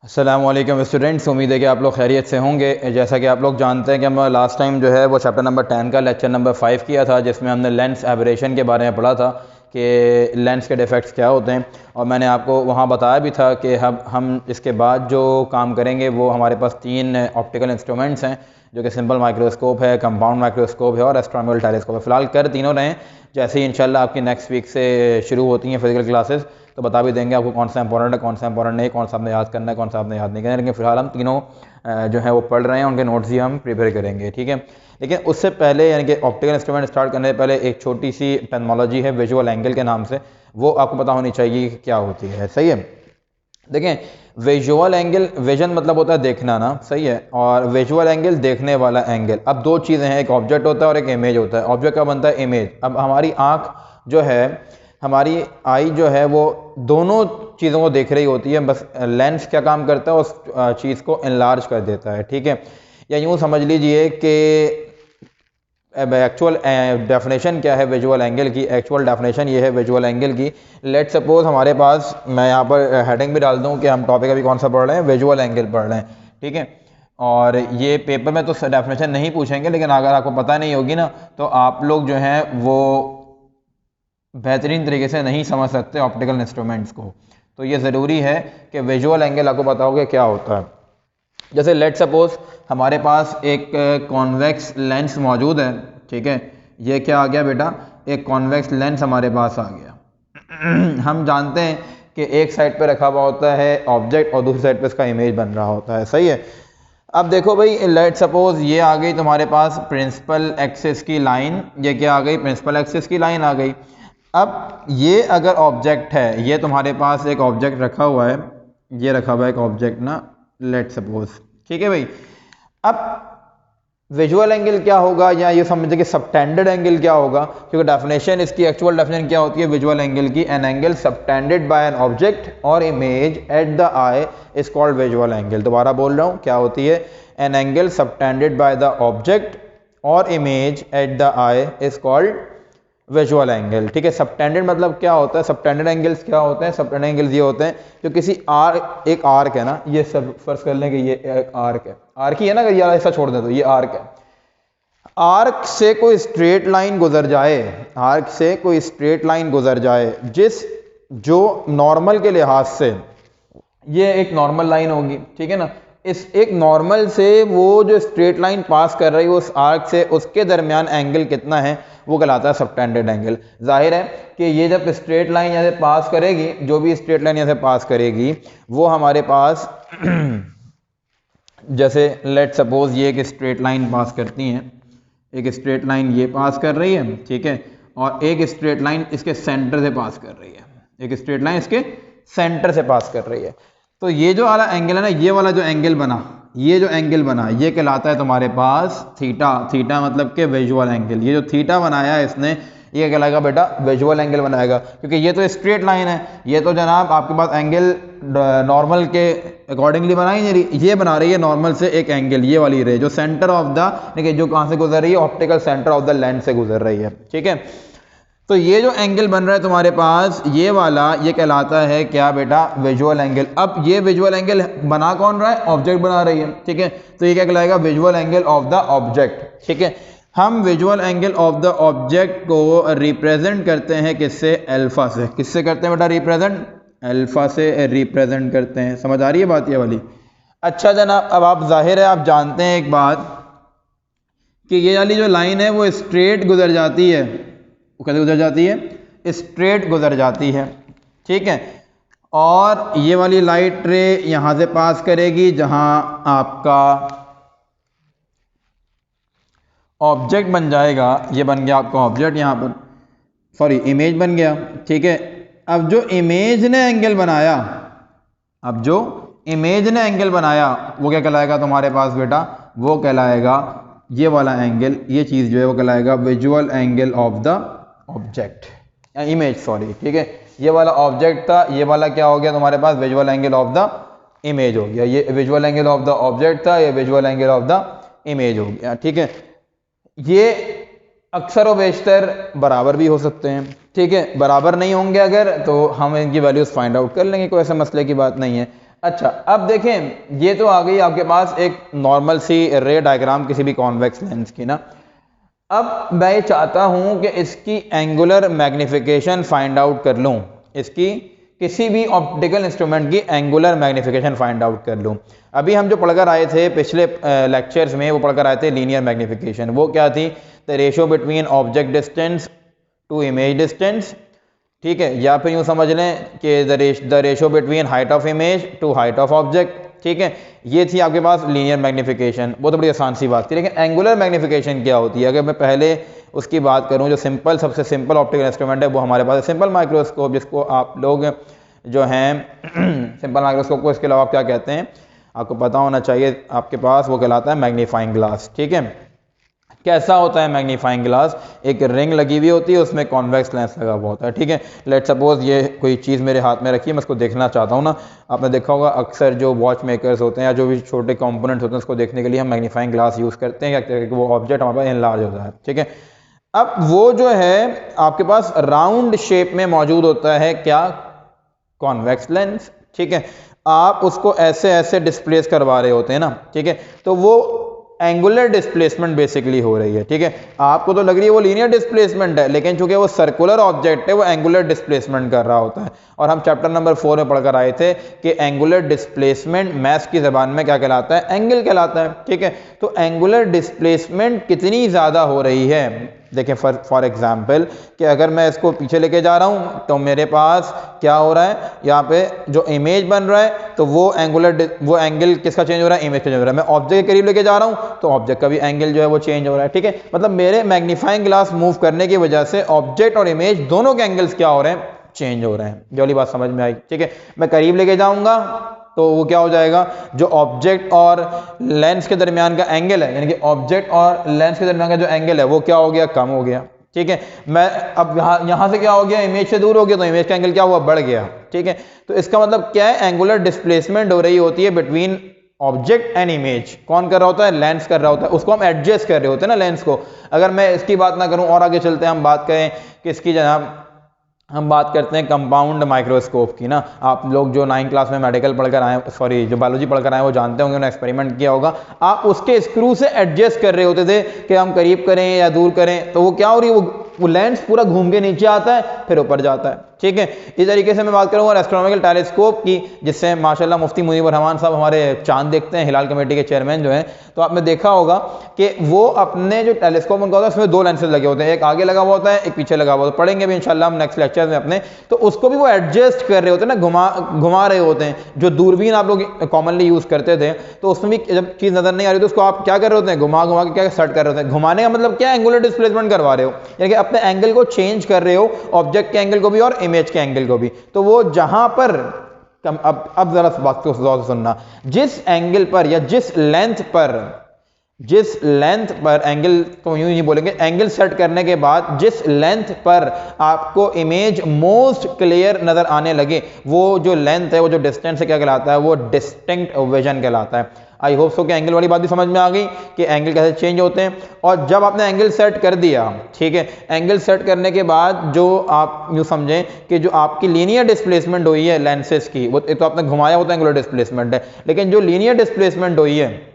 अस्सलामु अलैकुम स्टूडेंट्स, उम्मीद है कि आप लोग खैरियत से होंगे। जैसा कि आप लोग जानते हैं कि हम लास्ट टाइम जो है वो चैप्टर नंबर 10 का लेक्चर नंबर 5 किया था, जिसमें हमने लेंस एबरेशन के बारे में पढ़ा था कि लेंस के डिफेक्ट्स क्या होते हैं। और मैंने आपको वहाँ बताया भी था कि हम इसके बाद जो काम करेंगे वो हमारे पास 3 ऑप्टिकल इंस्ट्रूमेंट्स हैं, जो कि सिंपल माइक्रोस्कोप है, कंपाउंड माइक्रोस्कोप है और एस्ट्रोनॉमिकल टेलीस्कोप है। फ़िलहाल कर तीनों रहे हैं। जैसे ही इंशाल्लाह आपकी नेक्स्ट वीक से शुरू होती हैं फिजिकल क्लासेस, तो बता भी देंगे आपको कौन सा इंपॉर्टेंट है, कौन सा इंपॉर्टेंट नहीं, कौन सा आपने याद करना है, कौन सा आपने याद नहीं करना है। लेकिन फिलहाल हम तीनों जो है वो पढ़ रहे हैं, उनके नोट्स ही हम प्रिपेयर करेंगे, ठीक है। लेकिन उससे पहले यानी कि ऑप्टिकल इंस्ट्रूमेंट स्टार्ट करने से पहले एक छोटी सी टर्मिनोलॉजी है विजुअल एंगल के नाम से, वो आपको पता होनी चाहिए कि क्या होती है, सही है। देखें, विजुअल एंगल, विजन मतलब होता है देखना ना, सही है, और विजुअल एंगल देखने वाला एंगल। अब दो चीज़ें हैं, एक ऑब्जेक्ट होता है और एक इमेज होता है। ऑब्जेक्ट का बनता है इमेज। अब हमारी आँख जो है, हमारी आई जो है वो दोनों चीज़ों को देख रही होती है, बस लेंस क्या काम करता है, उस चीज़ को एनलार्ज कर देता है, ठीक है। या यूँ समझ लीजिए कि एक्चुअल डेफिनेशन क्या है विजुअल एंगल की। एक्चुअल डेफिनेशन ये है विजुअल एंगल की। लेट सपोज हमारे पास, मैं यहाँ पर हेडिंग भी डाल दूँ कि हम टॉपिक अभी कौन सा पढ़ रहे हैं, विजुअल एंगल पढ़ रहे हैं, ठीक है। और ये पेपर में तो डेफिनेशन नहीं पूछेंगे, लेकिन अगर आपको पता नहीं होगी ना, तो आप लोग जो हैं वो बेहतरीन तरीके से नहीं समझ सकते ऑप्टिकल इंस्ट्रूमेंट्स को। तो ये ज़रूरी है कि विजुअल एंगल आपको पता होगा क्या होता है। जैसे लेट सपोज हमारे पास एक कॉन्वेक्स लेंस मौजूद है, ठीक है। ये क्या आ गया बेटा, एक कॉन्वेक्स लेंस हमारे पास आ गया। हम जानते हैं कि एक साइड पे रखा हुआ होता है ऑब्जेक्ट और दूसरी साइड पे इसका इमेज बन रहा होता है, सही है। अब देखो भाई, लेट सपोज ये आ गई तुम्हारे पास प्रिंसिपल एक्सिस की लाइन। ये क्या आ गई, प्रिंसिपल एक्सिस की लाइन आ गई। अब ये अगर ऑब्जेक्ट है, ये तुम्हारे पास एक ऑब्जेक्ट रखा हुआ है, ये रखा हुआ है एक ऑब्जेक्ट ना, लेट सपोज, ठीक है भाई। अब विजुअल एंगल क्या होगा, या ये समझिए कि सबटेंडेड एंगल क्या होगा, क्योंकि डेफिनेशन इसकी, एक्चुअल डेफिनेशन क्या होती है विजुअल एंगल की, an angle subtended by an object और image at the eye is called visual angle. दोबारा बोल रहा हूँ, क्या होती है, an angle subtended by the object और image at the eye is called visual angle, ठीक है। सबटेंडेड मतलब क्या होता है, सबटेंडेड एंगल्स क्या होते हैं, सबटेंडेड एंगल्स ये होते हैं जो किसी एक आर्क है ना, ये सब फर्ज कर लें कि ये एक आर्क है, आर्क ही है ना, अगर ये ऐसा छोड़ दें तो ये आर्क है। आर्क से कोई स्ट्रेट लाइन गुजर जाए, आर्क से कोई स्ट्रेट लाइन गुजर जाए, जो नॉर्मल के लिहाज से ये एक नॉर्मल लाइन होगी, ठीक है ना। इस एक नॉर्मल से वो जो स्ट्रेट लाइन पास कर रही है उस आर्क से, उसके दरमियान एंगल कितना है, वो कहलाता है सबटेंडेड एंगल। जाहिर है कि ये जब स्ट्रेट लाइन यहाँ से पास करेगी, जो भी स्ट्रेट लाइन यहाँ से पास करेगी, वो हमारे पास जैसे लेट सपोज ये एक स्ट्रेट लाइन पास करती हैं, एक स्ट्रेट लाइन ये पास कर रही है, ठीक है, और एक स्ट्रेट लाइन इसके सेंटर से पास कर रही है, एक स्ट्रेट लाइन इसके सेंटर से पास कर रही है। तो ये जो वाला एंगल है ना, ये वाला जो एंगल बना, ये जो एंगल बना, ये कहलाता है तुम्हारे पास थीटा। थीटा मतलब कि विजुअल एंगल। ये जो थीटा बनाया है इसने, ये कहलाएगा बेटा विजुअल एंगल बनाएगा, क्योंकि ये तो स्ट्रेट लाइन है, ये तो जनाब आपके पास एंगल नॉर्मल के अकॉर्डिंगली बना ही नहीं रही, ये बना रही है नॉर्मल से एक एंगल, ये वाली रे जो सेंटर ऑफ द, देखिए जो कहाँ से गुजर रही है, optical centre of the lens से गुजर रही है, ठीक है। तो ये जो एंगल बन रहा है तुम्हारे पास, ये वाला, ये कहलाता है क्या बेटा, विजुअल एंगल। अब ये विजुअल एंगल बना कौन रहा है, ऑब्जेक्ट बना रही है, ठीक है। तो ये क्या कहलाएगा, visual angle of the object, ठीक है। हम visual angle of the object को रिप्रेजेंट करते हैं किससे, अल्फा से। किससे करते हैं बेटा रिप्रेजेंट, अल्फा से रिप्रेजेंट करते हैं। समझ आ रही है बात ये वाली। अच्छा जनाब, अब आप जाहिर है आप जानते हैं एक बात कि ये वाली जो लाइन है वो स्ट्रेट गुजर जाती है, वो कैसे गुजर जाती है, स्ट्रेट गुजर जाती है, ठीक है। और ये वाली लाइट रे यहां से पास करेगी जहां आपका ऑब्जेक्ट बन जाएगा, ये बन गया आपका ऑब्जेक्ट, यहाँ पर सॉरी इमेज बन गया, ठीक है। अब जो इमेज ने एंगल बनाया, अब जो इमेज ने एंगल बनाया, वो क्या कहलाएगा तुम्हारे पास बेटा, वो कहलाएगा ये वाला एंगल, ये चीज़ जो है वो कहलाएगा visual angle of the object या इमेज, सॉरी, ठीक है। ये वाला ऑब्जेक्ट था, ये वाला क्या हो गया तुम्हारे पास, visual angle of the image हो गया। ये visual angle of the object था, ये visual angle of the image हो गया, ठीक है। ये अक्सर व बेशतर बराबर भी हो सकते हैं, ठीक है, बराबर नहीं होंगे अगर, तो हम इनकी वैल्यूज फाइंड आउट कर लेंगे, कोई ऐसा मसले की बात नहीं है। अच्छा, अब देखें, ये तो आ गई आपके पास एक नॉर्मल सी रे डायग्राम किसी भी कॉन्वेक्स लेंस की ना। अब मैं ये चाहता हूं कि इसकी एंगुलर मैग्निफिकेशन फाइंड आउट कर लूं, इसकी किसी भी ऑप्टिकल इंस्ट्रूमेंट की एंगुलर मैग्निफिकेशन फाइंड आउट कर लूं। अभी हम जो पढ़कर आए थे पिछले लेक्चर्स में, वो पढ़कर आए थे लीनियर मैग्निफिकेशन। वो क्या थी? The ratio between object distance to image distance, ठीक है, या फिर यूँ समझ लें कि the ratio between height of image to height of object, ठीक है। ये थी आपके पास लीनियर मैग्निफिकेशन, वो तो बड़ी आसान सी बात थी। लेकिन एंगुलर मैग्निफिकेशन क्या होती है? अगर मैं पहले उसकी बात करूं, जो सबसे सिंपल ऑप्टिकल इंस्ट्रूमेंट है वो हमारे पास है सिंपल माइक्रोस्कोप, जिसको आप लोग जो हैं सिंपल माइक्रोस्कोप को इसके अलावा क्या कहते हैं आपको पता होना चाहिए आपके पास, वो कहलाता है मैग्नीफाइंग ग्लास, ठीक है। कैसा होता है मैग्नीफाइंग ग्लास? एक रिंग लगी हुई होती है, उसमें कॉन्वेक्स लेंस लगा हुआ होता है, ठीक है। लेट सपोज ये कोई चीज़ मेरे हाथ में रखी है, मैं इसको देखना चाहता हूँ ना। आपने देखा होगा अक्सर जो वॉच मेकर्स होते हैं या जो भी छोटे कंपोनेंट्स होते हैं, उसको देखने के लिए हम मैग्नीफाइंग ग्लास यूज़ करते हैं, क्या वो ऑब्जेक्ट हमारे पास इनलार्ज होता है, ठीक है। अब वो जो है आपके पास राउंड शेप में मौजूद होता है, क्या? कॉन्वेक्स लेंस, ठीक है। आप उसको ऐसे ऐसे डिस्प्लेस करवा रहे होते हैं ना, ठीक है, तो वो एंगुलर डिस्प्लेसमेंट बेसिकली हो रही है, ठीक है। आपको तो लग रही है वो लीनियर डिस्प्लेसमेंट है, लेकिन चूंकि वो सर्कुलर ऑब्जेक्ट है, वो एंगुलर डिस्प्लेसमेंट कर रहा होता है। और हम चैप्टर नंबर 4 में पढ़कर आए थे कि एंगुलर डिस्प्लेसमेंट मैथ्स की ज़बान में क्या कहलाता है? एंगल कहलाता है, ठीक है। तो एंगुलर डिस्प्लेसमेंट कितनी ज़्यादा हो रही है? देखें फॉर एग्जाम्पल कि अगर मैं इसको पीछे लेके जा रहा हूं तो मेरे पास क्या हो रहा है? यहाँ पे जो इमेज बन रहा है, तो वो एंगल किसका चेंज हो रहा है? इमेज का चेंज हो रहा है। मैं ऑब्जेक्ट के करीब लेके जा रहा हूं तो ऑब्जेक्ट का भी एंगल जो है वो चेंज हो रहा है, ठीक है। मतलब मेरे मैग्नीफाइंग ग्लास मूव करने की वजह से ऑब्जेक्ट और इमेज दोनों के एंगल्स क्या हो रहे हैं? चेंज हो रहे हैं। जो वाली बात समझ में आई, ठीक है। मैं करीब लेके जाऊंगा तो वो क्या हो जाएगा? जो ऑब्जेक्ट और लेंस के दरमियान का एंगल है, यानी कि ऑब्जेक्ट और लेंस के दरमियान का जो एंगल है वो क्या हो गया? कम हो गया, ठीक है। मैं अब यहां से क्या हो गया? इमेज से दूर हो गया, तो इमेज का एंगल क्या हुआ? बढ़ गया, ठीक है। तो इसका मतलब क्या है? एंगुलर डिस्प्लेसमेंट हो रही होती है बिटवीन ऑब्जेक्ट एंड इमेज। कौन कर रहा होता है? लेंस कर रहा होता है। उसको हम एडजस्ट कर रहे होते हैं ना लेंस को। अगर मैं इसकी बात ना करूं और आगे चलते हैं, हम बात करें किसकी जनाब, हम बात करते हैं कंपाउंड माइक्रोस्कोप की ना। आप लोग जो 9th क्लास में मेडिकल पढ़कर आए, सॉरी जो बायोलॉजी पढ़कर आए, वो जानते होंगे, उन्होंने एक्सपेरिमेंट किया होगा। आप उसके स्क्रू से एडजस्ट कर रहे होते थे कि हम करीब करें या दूर करें, तो वो क्या हो रही है? वो लेंस पूरा घूम के नीचे आता है, फिर ऊपर जाता है, ठीक है। इस तरीके से मैं बात करूंगा एस्ट्रोनॉमिकल टेलीस्कोप की, जिससे माशाल्लाह मुफ्ती मुनीवर रहमान साहब हमारे चांद देखते हैं, हिलाल कमेटी के चेयरमैन जो हैं। तो आपने देखा होगा कि वो अपने जो टेलीस्कोप उनका होता है, उसमें 2 लेंसेज लगे होते हैं, एक आगे लगा हुआ होता है, एक पीछे लगा हुआ होता है। पढ़ेंगे भी इंशाल्लाह हम नेक्स्ट लेक्चर में अपने। तो उसको भी वो एडजस्ट कर रहे होते हैं ना, घुमा रहे होते हैं। जो दूरबीन आप लोग कॉमनली यूज करते थे, तो उसमें भी जब चीज नजर नहीं आ रही तो उसको आप क्या कर रहे होते हैं? घुमा घुमा के क्या सेट कर रहे होते हैं। घुमाने का मतलब क्या? एंगुलर डिस्प्लेसमेंट करवा रहे हो, यानी कि अपने एंगल को चेंज कर रहे हो, ऑब्जेक्ट के एंगल को भी और इमेज के एंगल को भी। तो वो जहां पर अब जरा बात को गौर से सुनना, जिस एंगल पर या जिस लेंथ पर एंगल तो यूं ही बोलेंगे, एंगल सेट करने के बाद जिस लेंथ पर आपको इमेज मोस्ट क्लियर नजर आने लगे, वो जो लेंथ है, वो जो डिस्टेंस है, क्या कहलाता है? वो डिस्टिंक्ट विजन कहलाता है। आई होप सो कि एंगल वाली बात भी समझ में आ गई कि एंगल कैसे चेंज होते हैं। और जब आपने एंगल सेट कर दिया, ठीक है, एंगल सेट करने के बाद जो आप यूं समझें कि जो आपकी लीनियर डिस्प्लेसमेंट हुई है लेंसेज की, वो तो आपने घुमाया होता है, एंगुलर डिस्प्लेसमेंट है। लेकिन जो लीनियर डिस्प्लेसमेंट हुई है,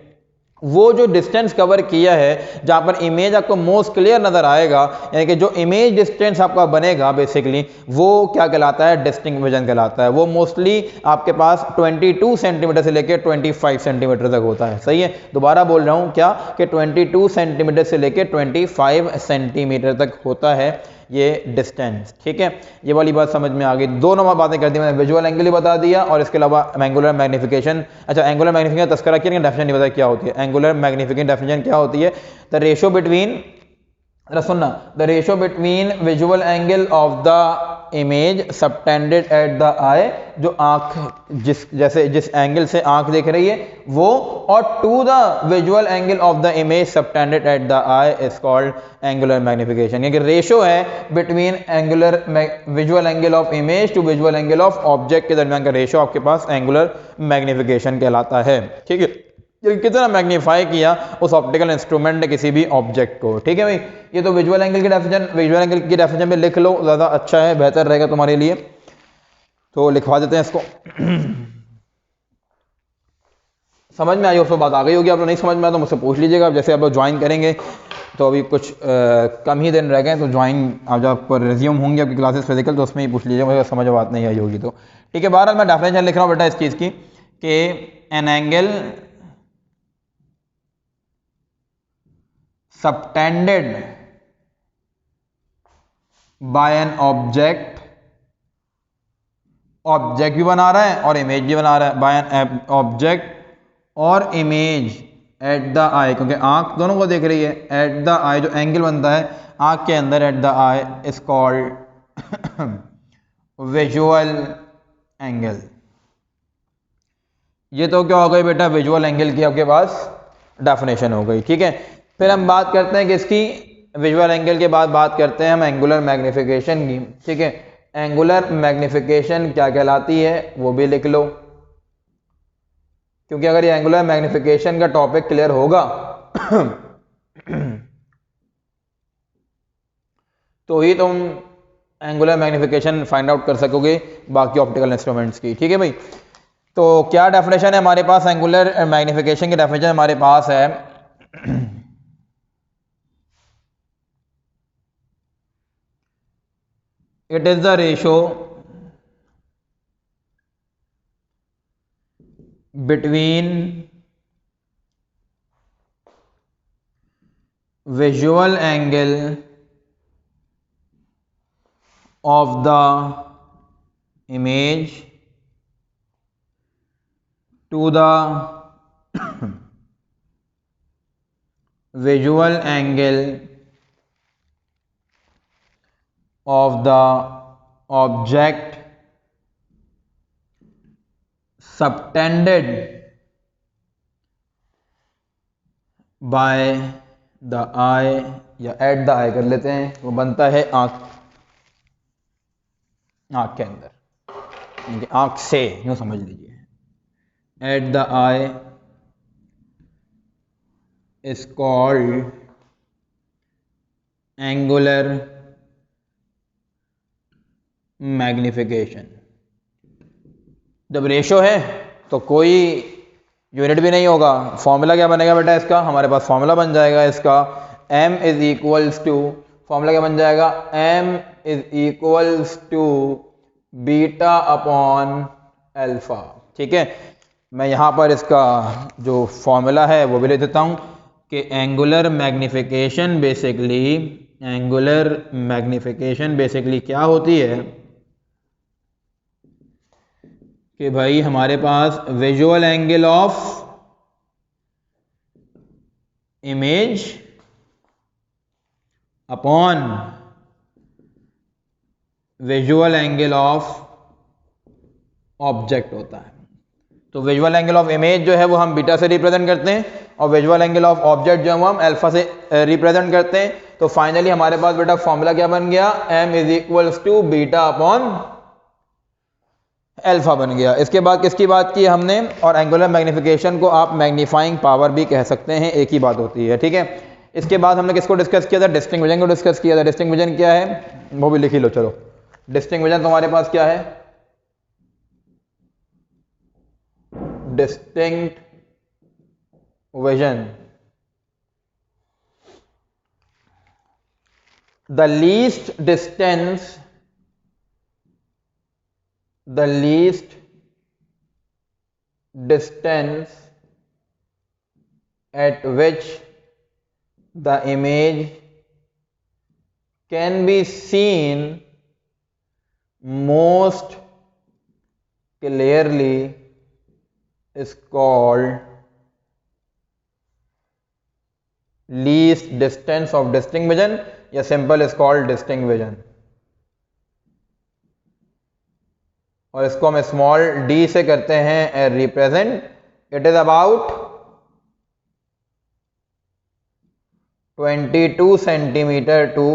वो जो डिस्टेंस कवर किया है, जहां पर इमेज आपको मोस्ट क्लियर नजर आएगा, यानी कि जो इमेज डिस्टेंस आपका बनेगा बेसिकली, वो क्या कहलाता है? डिस्टिंक्ट विजन कहलाता है। वो मोस्टली आपके पास 22 सेंटीमीटर से लेकर 25 सेंटीमीटर तक होता है। सही है, दोबारा बोल रहा हूं क्या कि 22 सेंटीमीटर से लेकर 25 सेंटीमीटर तक होता है ये डिस्टेंस, ठीक है। ये वाली बात समझ में आ गई। दोनों बातें कर दी मैंने, विजुअल एंगल ही बता दिया और इसके अलावा एंगुलर मैग्निफिकेशन। अच्छा, एंगुलर मैग्निफिकेशन तस्करा किया, डेफिनेशन नहीं बताया क्या होती है। एंगुलर मैग्निफिकेशन डेफिनेशन क्या होती है? द रेशियो बिटवीन, सुनना, the ratio between visual angle of the image subtended at the eye, जो आंख जिस एंगल से आंख देख रही है वो, और to the visual angle of the image subtended at the eye is called angular magnification. यानी कि रेशियो है between angular visual angle of image to visual angle of object के दरमियान का रेशियो आपके पास एंगुलर मैग्निफिकेशन कहलाता है, ठीक है। कितना मैग्नीफाई किया उस ऑप्टिकल इंस्ट्रूमेंट ने किसी भी ऑब्जेक्ट को। ठीक है भाई, ये तो विजुअल एंगल की डेफिनेशन, विजुअल एंगल की डेफिनेशन में लिख लो, ज़्यादा अच्छा है, बेहतर रहेगा तुम्हारे लिए। तो लिखवा देते हैं इसको। समझ में आई हो, बात आ गई होगी। आप लोग नहीं समझ में आया तो मुझसे पूछ लीजिएगा। जैसे आप लोग ज्वाइन करेंगे तो अभी कुछ कम ही दिन रह गए, तो ज्वाइन आप जब रिज्यूम होंगे आपकी क्लासेस फिजिकल, तो उसमें ही पूछ लीजिएगा, मुझे समझ में बात नहीं आई होगी तो। ठीक है, बहरहाल मैं डेफिनेशन लिख रहा हूँ बेटा इस चीज़ की कि N angle subtended by an object, object भी बना रहा है और इमेज भी बना रहा है, बाय एन ऑब्जेक्ट और इमेज एट द आई, क्योंकि आंख दोनों को देख रही है। एट द आई जो एंगल बनता है आंख के अंदर, eight the eye is called visual angle. ये तो क्या हो गई बेटा, विजुअल एंगल की आपके पास डेफिनेशन हो गई। ठीक है, फिर हम बात करते हैं किसकी, विजुअल एंगल के बाद बात करते हैं हम एंगुलर मैग्निफिकेशन की। ठीक है, एंगुलर मैग्निफिकेशन क्या कहलाती है वो भी लिख लो, क्योंकि अगर ये एंगुलर मैग्निफिकेशन का टॉपिक क्लियर होगा तो ही तुम एंगुलर मैग्निफिकेशन फाइंड आउट कर सकोगे बाकी ऑप्टिकल इंस्ट्रूमेंट्स की। ठीक है भाई, तो क्या डेफिनेशन है हमारे पास, एंगुलर मैग्निफिकेशन की डेफिनेशन हमारे पास है it is the ratio between visual angle of the image to the visual angle of the object subtended by the eye, या एट द आई कर लेते हैं, वो बनता है आंख, आंख के अंदर, आंख से यूं समझ लीजिए। Eight the eye is called angular magnification. जब रेशो है तो कोई यूनिट भी नहीं होगा, फॉर्मूला क्या बनेगा बेटा इसका, हमारे पास फॉर्मूला बन जाएगा इसका, m is equals to, formula क्या बन जाएगा, m is equals to beta upon alpha. ठीक है, मैं यहाँ पर इसका जो फॉर्मूला है वो भी ले देता हूँ कि angular magnification basically, angular magnification basically क्या होती है कि भाई हमारे पास visual angle of image upon visual angle of object होता है। तो विजुअल एंगल ऑफ इमेज जो है वो हम बीटा से रिप्रेजेंट करते हैं, और विजुअल एंगल ऑफ ऑब्जेक्ट जो है वो हम अल्फा से रिप्रेजेंट करते हैं। तो फाइनली हमारे पास बेटा फॉर्मूला क्या बन गया, m is equals to beta upon alpha बन गया। इसके बाद किसकी बात की हमने, और एंगुलर मैग्निफिकेशन को आप मैग्नीफाइंग पावर भी कह सकते हैं, एक ही बात होती है। ठीक है, इसके बाद हमने किसको डिस्कस किया था, डिस्टिंक्ट विजन को डिस्कस किया था। डिस्टिंक्ट विजन क्या है वो भी लिख ही लो, चलो। डिस्टिंक्ट विजन तुम्हारे पास क्या है, distinct vision, the least distance at which the image can be seen most clearly is called least distance of distinct vision, या simple is called distinct vision. और इसको हम स्मॉल डी से करते हैं represent. It is about 22 centimetre to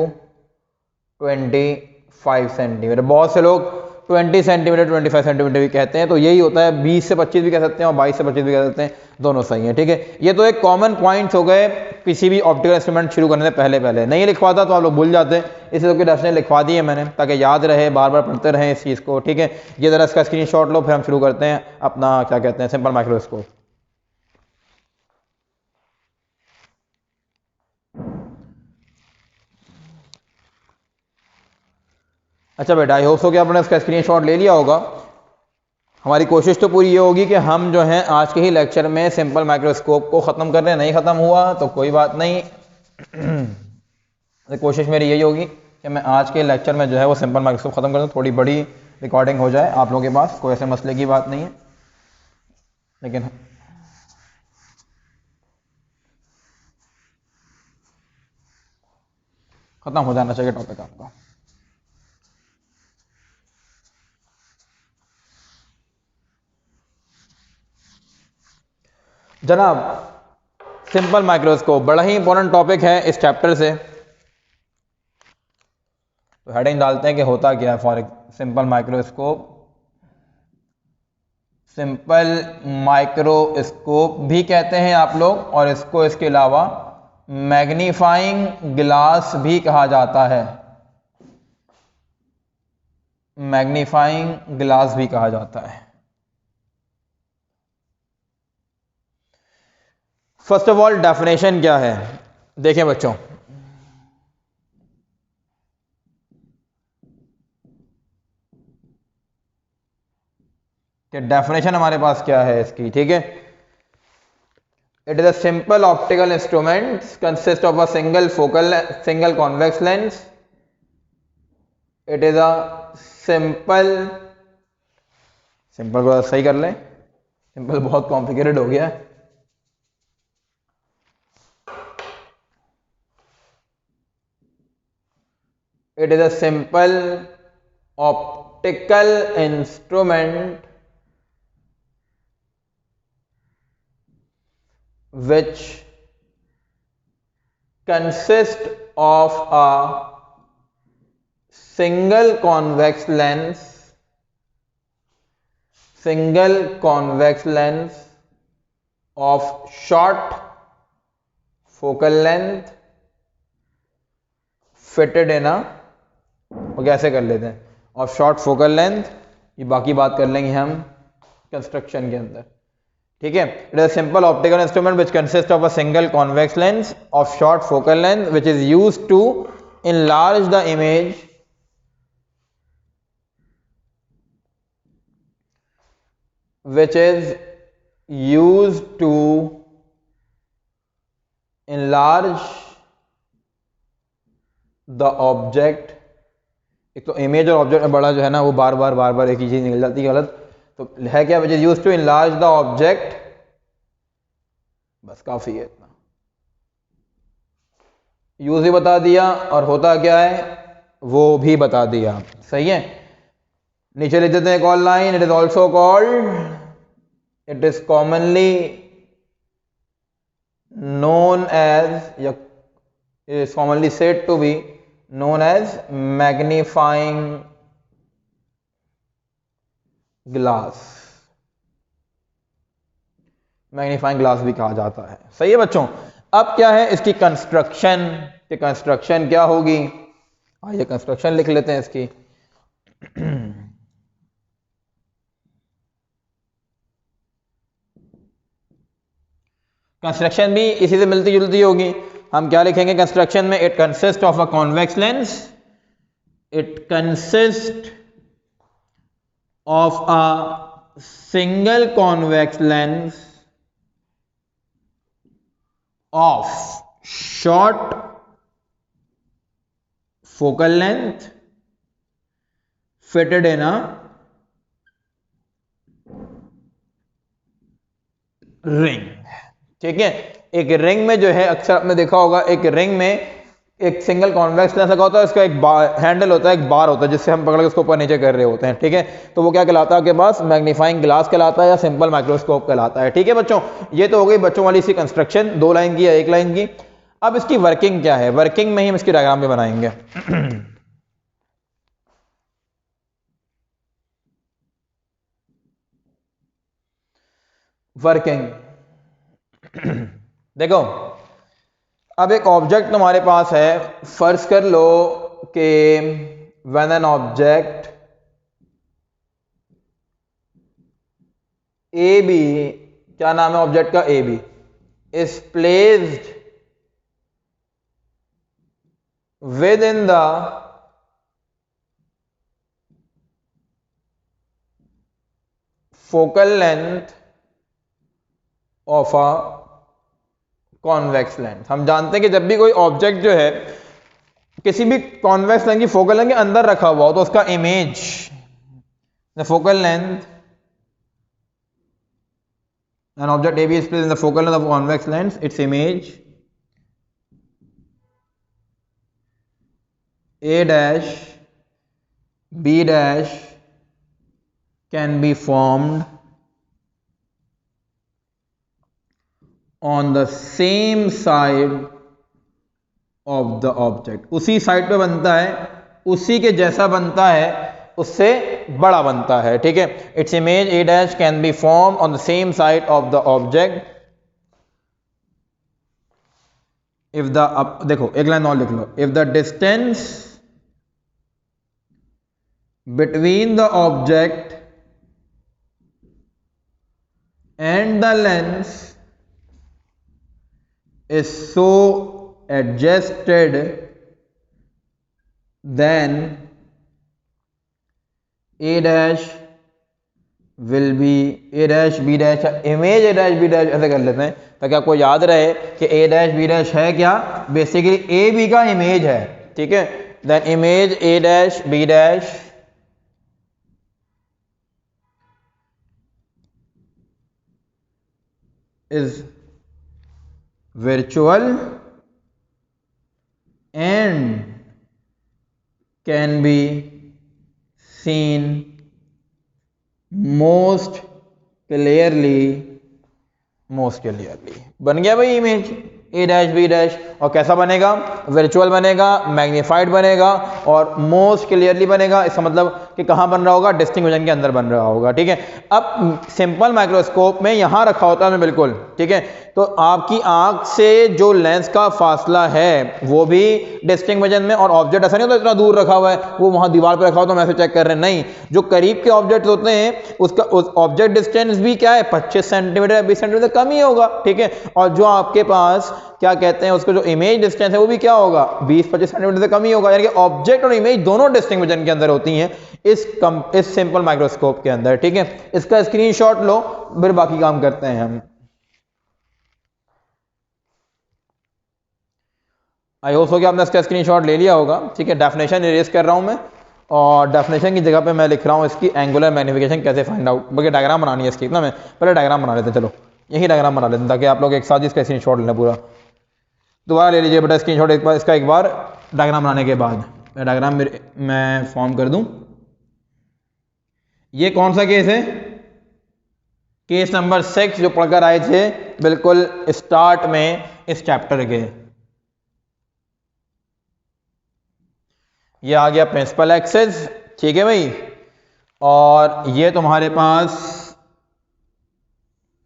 25 centimetre. बहुत से लोग 20 सेंटीमीटर 25 सेंटीमीटर भी कहते हैं, तो यही होता है। 20 से 25 भी कह सकते हैं और 22 से 25 भी कह सकते हैं, दोनों सही है, ठीक है। ये तो एक कॉमन पॉइंट्स हो गए किसी भी ऑप्टिकल इंस्ट्रूमेंट शुरू करने से पहले। नहीं लिखवा था तो आप लोग भूल जाते हैं, इसलिए तो डेफिनेशन लिखवा दी है मैंने ताकि याद रहे, बार बार पढ़ते रहें इस चीज़ को, ठीक है। ये ज़रा इसका स्क्रीनशॉट लो, फिर हम शुरू करते हैं अपना क्या कहते हैं सिंपल माइक्रोस्कोप। अच्छा बेटा, आई होप सो कि आपने इसका स्क्रीनशॉट ले लिया होगा। हमारी कोशिश तो पूरी ये होगी कि हम जो हैं आज के ही लेक्चर में सिंपल माइक्रोस्कोप को ख़त्म कर रहे हैं। नहीं ख़त्म हुआ तो कोई बात नहीं, तो कोशिश मेरी यही होगी कि मैं आज के लेक्चर में जो है वो सिंपल माइक्रोस्कोप ख़त्म कर दूँ, थोड़ी बड़ी रिकॉर्डिंग हो जाए आप लोगों के पास, कोई ऐसे मसले की बात नहीं है। लेकिन ख़त्म हो जाना चाहिए टॉपिक आपका। जनाब, सिंपल माइक्रोस्कोप बड़ा ही इंपॉर्टेंट टॉपिक है इस चैप्टर से, तो हेडिंग डालते हैं कि होता क्या है। For simple microscope, simple microscope भी कहते हैं आप लोग, और इसको इसके अलावा मैग्नीफाइंग ग्लास भी कहा जाता है। मैग्नीफाइंग ग्लास भी कहा जाता है। फर्स्ट ऑफ ऑल डेफिनेशन क्या है, देखें बच्चों। कि डेफिनेशन हमारे पास क्या है इसकी, ठीक है। It is a simple optical instrument consist of a single convex lens. It is a simple को सही कर लें, सिंपल बहुत कॉम्प्लिकेटेड हो गया है। It is a simple optical instrument which consists of a single convex lens of short focal length fitted in a, वो कैसे कर लेते हैं, ऑफ शॉर्ट फोकल लेंथ, ये बाकी बात कर लेंगे हम कंस्ट्रक्शन के अंदर, ठीक है। It is a simple optical instrument which consist of a single convex lens of short focal length which is used to enlarge the image which is used to enlarge the object। एक तो image और object में बड़ा जो है ना वो बार बार एक ही चीज निकल जाती है गलत, तो है क्या, which is used to enlarge the object, बस काफी है इतना। यूज भी बता दिया और होता क्या है वो भी बता दिया, सही है। नीचे लिख देते हैं एक और line, it is also called, it is commonly known as, या is commonly said to be known as magnifying glass। Magnifying glass भी कहा जाता है, सही है बच्चों। अब क्या है इसकी कंस्ट्रक्शन, कि कंस्ट्रक्शन क्या होगी, आइए कंस्ट्रक्शन लिख लेते हैं इसकी। कंस्ट्रक्शन भी इसी से मिलती जुलती होगी। हम क्या लिखेंगे कंस्ट्रक्शन में, it consist of a convex lens, it consist of a single convex lens of short focal length fitted in a ring, ठीक है। एक रिंग में जो है अक्सर आपने देखा होगा, एक रिंग में एक सिंगल कॉन्वेक्स लेंस लगा होता है, उसका एक हैंडल होता है, एक बार होता है जिससे हम पकड़ के उसको ऊपर नीचे कर रहे होते हैं, ठीक है। तो वो क्या कहलाता है आपके पास, मैग्नीफाइंग ग्लास कहलाता है या सिंपल माइक्रोस्कोप कहलाता है, ठीक है बच्चों। ये तो हो गई बच्चों वाली सी कंस्ट्रक्शन, 2 लाइन की या 1 लाइन की। अब इसकी वर्किंग क्या है, वर्किंग में ही हम इसकी डायग्राम भी बनाएंगे। वर्किंग। देखो अब एक ऑब्जेक्ट तुम्हारे पास है, फर्ज कर लो कि when an object A B, क्या नाम है ऑब्जेक्ट का, A B, is placed within the focal length of a convex lens. हम जानते हैं कि जब भी कोई ऑब्जेक्ट जो है किसी भी कॉन्वेक्स लेंस की फोकल लेंथ के अंदर रखा हुआ हो तो उसका image, the focal length, an object AB is placed in the focal length of a convex lens, its image A dash B dash can be formed on the same side of the object। उसी side पे बनता है, उसी के जैसा बनता है, उससे बड़ा बनता है, ठीक है। It's image A dash can be form on the same side of the object if the, अब देखो एक लाइन और लिख लो, if the distance between the object and the lens is so adjusted then A dash will be A dash B dash, image A dash B dash ऐसे कर लेते हैं ताकि आपको याद रहे कि A dash B dash है क्या, बेसिकली A B का इमेज है, ठीक है। Then image A dash B dash is virtual and can be seen most clearly बन गया भाई image A dash B dash. और कैसा बनेगा, वर्चुअल बनेगा, मैग्नीफाइड बनेगा और मोस्ट क्लियरली बनेगा। इसका मतलब कि कहाँ बन रहा होगा, डिस्टिंक्ट विजन के अंदर बन रहा होगा, ठीक है। अब सिंपल माइक्रोस्कोप में यहाँ रखा होता है बिल्कुल, ठीक है। तो आपकी आंख से जो लेंस का फासला है वो भी डिस्टिंक्ट विजन में, और ऑब्जेक्ट ऐसा नहीं होता इतना दूर रखा हुआ है, वो वहाँ दीवार पर रखा हुआ तो हम ऐसे चेक कर रहे हैं, नहीं। जो करीब के ऑब्जेक्ट होते हैं उसका ऑब्जेक्ट डिस्टेंस भी क्या है, 25 सेंटीमीटर या 20 सेंटीमीटर कम ही होगा, ठीक है। और जो आपके पास क्या कहते हैं उसको, जो इमेज डिस्टेंस है वो भी क्या होगा, 20-25 सेंटीमीटर से कम ही होगा। यानी कि ऑब्जेक्ट और इमेज दोनों डिस्टिंक्ट विजन के अंदर होती हैं इस सिंपल माइक्रोस्कोप के अंदर, ठीक है। इसका स्क्रीनशॉट लो, फिर बाकी काम करते हैं हम। आई होप कि आपने इसका स्क्रीनशॉट ले लिया होगा, ठीक है। डेफिनेशन इरेज कर रहा हूं मैं, और डेफिनेशन की जगह पे मैं लिख रहा हूं इसकी एंगुलर मैग्निफिकेशन कैसे फाइंड आउट, बल्कि डायग्राम बनानी है इसकी ना। मैं पहले डायग्राम बना लेते हैं, चलो यही डायग्राम बना लेते हैं ताकि आप लोग एक साथ ही इसका स्क्रीनशॉट लेना पूरा। दोबारा ले लीजिए बेटा स्क्रीनशॉट एक बार, इसका एक बार डायग्राम बनाने के बाद डायग्राम मैं फॉर्म कर दूं। ये कौन सा केस है, केस नंबर 6 जो पढ़कर आए थे बिल्कुल स्टार्ट में इस चैप्टर के। ये आ गया प्रिंसिपल एक्सिस, ठीक है भाई। और ये तुम्हारे पास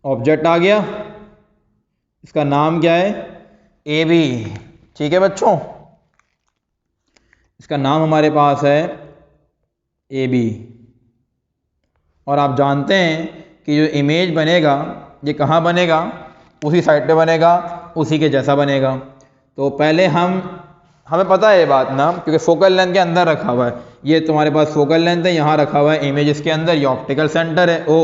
ऑब्जेक्ट आ गया, इसका नाम क्या है, ए बी, ठीक है बच्चों। इसका नाम हमारे पास है ए बी। और आप जानते हैं कि जो इमेज बनेगा ये कहाँ बनेगा, उसी साइड पे बनेगा, उसी के जैसा बनेगा। तो पहले हमें पता है ये बात ना, क्योंकि फोकल लेंथ के अंदर रखा हुआ है। ये तुम्हारे पास फोकल लेंथ है, यहाँ रखा हुआ है इमेज इसके अंदर, ये ऑप्टिकल सेंटर है ओ,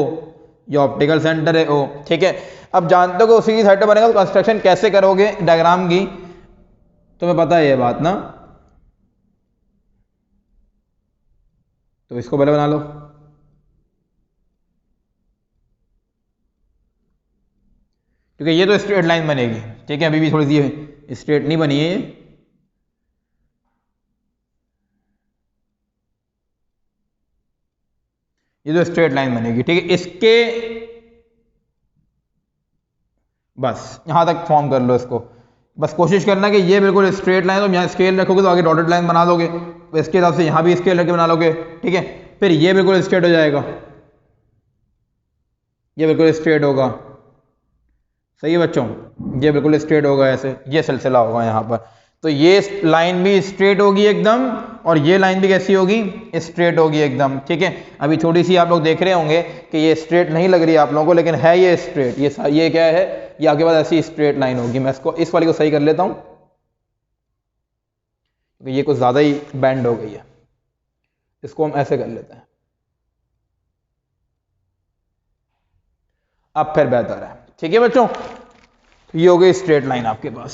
ये ऑप्टिकल सेंटर है ओ, ठीक है। अब जानते हो कि उसी की साइड पे बनेगा, तो कंस्ट्रक्शन कैसे करोगे डायग्राम की, तुम्हें पता है ये बात ना। तो इसको पहले बना लो, क्योंकि ये तो स्ट्रेट लाइन बनेगी, ठीक है। अभी भी थोड़ी सी स्ट्रेट नहीं बनी है ये तो स्ट्रेट लाइन बनेगी, ठीक है। इसके बस यहां तक फॉर्म कर लो इसको। बस कोशिश करना कि ये बिल्कुल स्ट्रेट लाइन, तो यहाँ स्केल रखोगे तो आगे डॉटेड लाइन बना लोगे, इसके हिसाब से यहाँ भी स्केल रख के बना लोगे, ठीक है। फिर ये बिल्कुल स्ट्रेट हो जाएगा, ये बिल्कुल स्ट्रेट होगा, सही है बच्चों, ये बिल्कुल स्ट्रेट होगा ऐसे, ये सिलसिला होगा यहाँ पर। तो ये लाइन भी स्ट्रेट होगी एकदम और ये लाइन भी कैसी होगी, स्ट्रेट होगी एकदम। ठीक है, अभी थोड़ी सी आप लोग देख रहे होंगे कि ये स्ट्रेट नहीं लग रही है आप लोगों को, लेकिन है ये स्ट्रेट। ये क्या है, ये आपके पास ऐसी स्ट्रेट लाइन होगी। मैं इसको इस वाली को सही कर लेता हूँ, क्योंकि ये कुछ ज़्यादा ही बैंड हो गई है। इसको हम ऐसे कर लेते हैं, अब फिर बेहतर है। ठीक है बच्चों, ये हो गई स्ट्रेट लाइन आपके पास।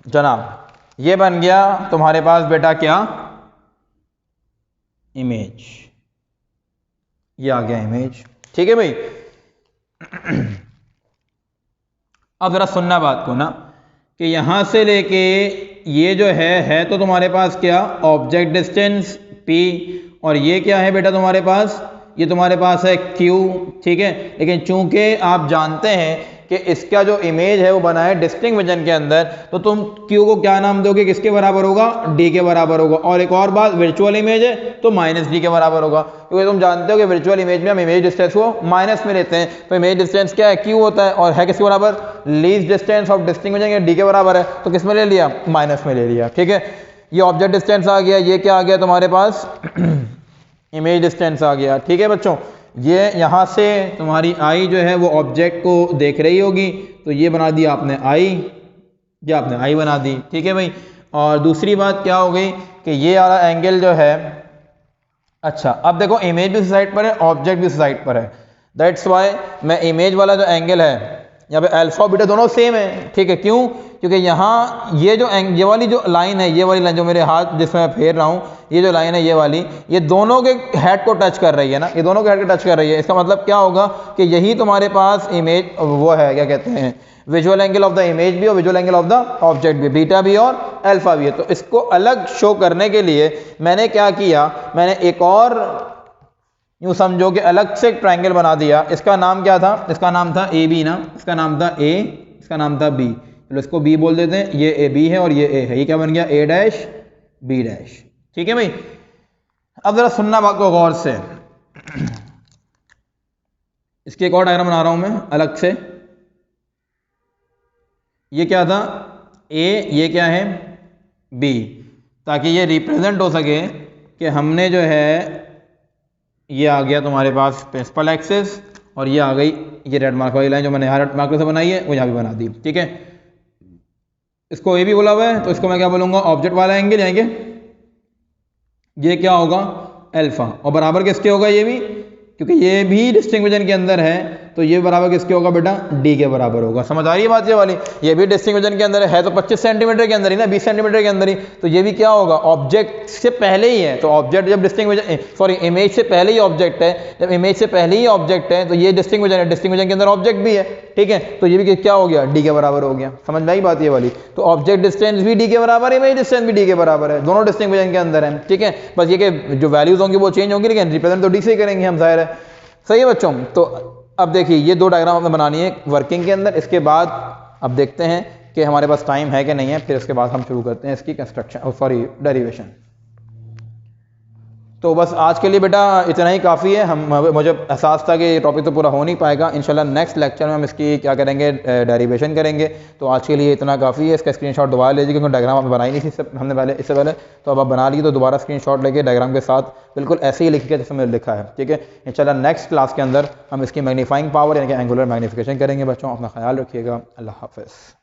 जनाब, ये बन गया तुम्हारे पास बेटा क्या, इमेज। ये आ गया इमेज। ठीक है भाई। अब जरा सुनना बात को ना, कि यहां से लेके ये जो है तो तुम्हारे पास क्या, ऑब्जेक्ट डिस्टेंस p, और ये क्या है बेटा तुम्हारे पास, ये तुम्हारे पास है q। ठीक है, लेकिन चूंकि आप जानते हैं कि इसका जो इमेज है वो बना है डिस्टिंक्ट विजन के अंदर, तो तुम q को क्या नाम दोगे, किसके बराबर होगा, d के बराबर होगा। और एक और बात, वर्चुअल इमेज है तो -d के बराबर होगा, क्योंकि तुम जानते हो कि वर्चुअल इमेज में हम इमेज डिस्टेंस को माइनस में लेते हैं। तो इमेज डिस्टेंस क्या है, q होता है, और है किसके बराबर, least distance of distinct vision, d के बराबर है। तो किस में ले लिया, माइनस में ले लिया। ठीक है, ये ऑब्जेक्ट डिस्टेंस आ गया, ये क्या आ गया तुम्हारे पास, इमेज डिस्टेंस आ गया। ठीक है बच्चों, ये यहाँ से तुम्हारी आई जो है वो ऑब्जेक्ट को देख रही होगी, तो ये बना दिया आपने आई, ये आपने आई बना दी। ठीक है भाई। और दूसरी बात क्या हो गई कि ये वाला एंगल जो है, अच्छा अब देखो इमेज भी उस साइड पर है, ऑब्जेक्ट भी उस साइड पर है। दैट्स वाई मैं इमेज वाला जो एंगल है, यहाँ पे अल्फा बीटा दोनों सेम है। ठीक है, क्यों, क्योंकि यहाँ ये वाली जो लाइन है, ये वाली लाइन जो मेरे हाथ जिसमें मैं फेर रहा हूँ, ये जो लाइन है ये वाली, ये दोनों के हेड को टच कर रही है ना, ये दोनों के हेड को टच कर रही है। इसका मतलब क्या होगा कि यही तुम्हारे पास इमेज वो है, क्या कहते हैं, visual angle of the image भी और visual angle of the object भी, बीटा भी और अल्फा भी है। तो इसको अलग शो करने के लिए मैंने क्या किया, मैंने एक और यूं समझो कि अलग से एक ट्रायंगल बना दिया। इसका नाम क्या था, इसका नाम था ए बी ना, इसका नाम था ए, इसका नाम था बी। चलो इसको बी बोल देते हैं, ये ए बी है और ये ए है। ये क्या बन गया, ए डैश बी डैश। ठीक है भाई। अब जरा सुनना बात को गौर से, इसकी एक और डायग्राम बना रहा हूं मैं अलग से। ये क्या था, ए, ये क्या है, बी, ताकि ये रिप्रेजेंट हो सके कि हमने जो है, ये आ गया तुम्हारे पास प्रिंसिपल एक्सिस, और ये आ गई ये रेड मार्क वाली लाइन जो मैंने रेड मार्कर से बनाई है वो यहाँ भी बना दी। ठीक है, इसको ए भी बोला हुआ है, तो इसको मैं क्या बोलूँगा, ऑब्जेक्ट वाला एंगल जाएंगे, ये क्या होगा, अल्फा, और बराबर किसके होगा, ये भी, क्योंकि ये भी डिस्टिंक्ट विजन के अंदर है, तो ये बराबर किसके होगा बेटा, डी के बराबर होगा। समझ आ रही है बात ये वाली, ये भी डिस्टिंक्ट विजन के अंदर है तो 25 सेंटीमीटर के अंदर ही ना, 20 सेंटीमीटर के अंदर ही, तो ये भी क्या होगा, ऑब्जेक्ट से पहले ही है। तो ऑब्जेक्ट जब डिस्टिंक्ट विजन, सॉरी इमेज से पहले ही ऑब्जेक्ट है, जब इमेज से पहले ही ऑब्जेक्ट है तो ये डिस्टिंक्ट विजन है, डिस्टिंक्ट विजन के अंदर ऑब्जेक्ट भी है। ठीक है, तो ये भी क्या हो गया, डी के बराबर हो गया। समझ में आई बात ये वाली। तो ऑब्जेक्ट डिस्टेंस भी डी के बराबर है, इमेज डिस्टेंस भी डी के बराबर है, दोनों डिस्टिंक्ट विजन के अंदर है। ठीक है, बस ये कि जो वैल्यूज होंगी वो चेंज होंगी, लेकिन रिप्रेजेंट तो डी से ही करेंगे हम, जाहिर है। सही है बच्चों। तो अब देखिए ये दो डायग्राम हमें बनानी है वर्किंग के अंदर। इसके बाद अब देखते हैं कि हमारे पास टाइम है कि नहीं है, फिर उसके बाद हम शुरू करते हैं इसकी कंस्ट्रक्शन, सॉरी डेरिवेशन। तो बस आज के लिए बेटा इतना ही काफ़ी है। मुझे एहसास था कि ये टॉपिक तो पूरा हो नहीं पाएगा। इंशाल्लाह नेक्स्ट लेक्चर में हम इसकी क्या करेंगे, डेरिवेशन करेंगे। तो आज के लिए इतना काफ़ी है। इसका स्क्रीनशॉट दोबारा लीजिए, क्योंकि डायग्राम आपने बनाई नहीं थी हमने पहले, इससे पहले, तो अब आप बना लीजिए। तो दोबारा स्क्रीनशॉट लेके डायग्राम के साथ बिल्कुल ऐसे ही लिखिए जैसे मैंने लिखा है। ठीक है, इंशाल्लाह नेक्स्ट क्लास के अंदर हम इसकी मैग्नीफाइंग पावर यानी कि एंगुलर मैग्नीफिकेशन करेंगे। बच्चों अपना ख्याल रखिएगा। अल्लाह हाफ़िज़।